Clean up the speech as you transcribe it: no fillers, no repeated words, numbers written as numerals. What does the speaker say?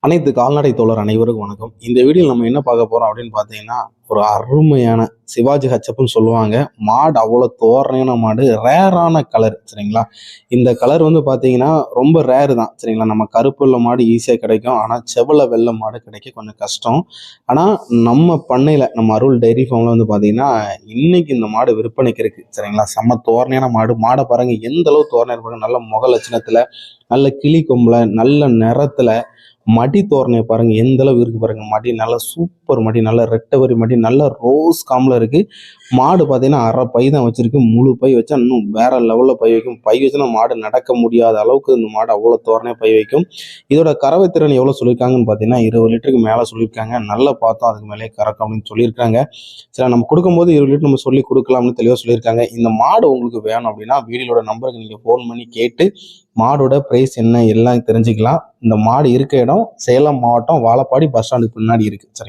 அனைத்து கால்நடை தோழர் அனைவருக்கும் வணக்கம். இந்த வீடியோவில் நம்ம என்ன பார்க்க போறோம் அப்படின்னு பார்த்தீங்கன்னா, ஒரு அருமையான சிவாஜி ஹச்சப்னு சொல்லுவாங்க. மாடு அவ்வளோ தோரணையான மாடு, ரேரான கலர் சரிங்களா. இந்த கலர் வந்து பார்த்தீங்கன்னா ரொம்ப ரேரு தான் சரிங்களா. நம்ம கருப்பு உள்ள மாடு ஈஸியாக கிடைக்கும். ஆனால் செவல வெள்ளை மாடு கிடைக்க கொஞ்சம் கஷ்டம். ஆனால் நம்ம பண்ணையில் நம்ம அருள் டைரி ஃபார்மில் வந்து பார்த்தீங்கன்னா இன்னைக்கு இந்த மாடு விற்பனைக்கு இருக்கு சரிங்களா. செம்ம தோரணையான மாடு. மாடை பாருங்க எந்த அளவு தோரணை இருப்பாங்க. நல்ல முக லட்சணத்தில், நல்ல கிளி கொம்புல, நல்ல நிறத்துல, மடி தோரணையை பாருங்க எந்த அளவு இருக்கு பாருங்க. மடி நல்ல சூப்பர் மடி, நல்ல ரெட்டவரி மடி, நல்ல ரோஸ் காம்ல இருக்கு. மாடு பார்த்தீங்கன்னா அரை பை தான் வச்சிருக்கு. முழு பை வச்சா இன்னும் வேற லெவல்ல பை வைக்கும். பை வச்சுன்னா மாடு நடக்க முடியாத அளவுக்கு இந்த மாடு அவ்வளோ தோரணையா பை வைக்கும். இதோட கறவை திறன் எவ்வளோ சொல்லியிருக்காங்கன்னு பார்த்தீங்கன்னா 20 லிட்டருக்கு மேலே சொல்லியிருக்காங்க. நல்லா பார்த்தோம் அதுக்கு மேலே கறக்கும் அப்படின்னு சொல்லியிருக்காங்க. சரி, நம்ம கொடுக்கும்போது 20 லிட்டர் நம்ம சொல்லி கொடுக்கலாம்னு தெளிவாக சொல்லியிருக்காங்க. இந்த மாடு உங்களுக்கு வேணும் அப்படின்னா வீடியோட நம்பருக்கு நீங்கள் ஃபோன் பண்ணி கேட்டு மாடோட பிரைஸ் என்ன எல்லாம் தெரிஞ்சுக்கலாம். இந்த மாடு இருக்க இடம் சேலம் மாவட்டம் வாழப்பாடி பஸ் ஸ்டாண்டுக்கு பின்னாடி இருக்கு சரிங்களா.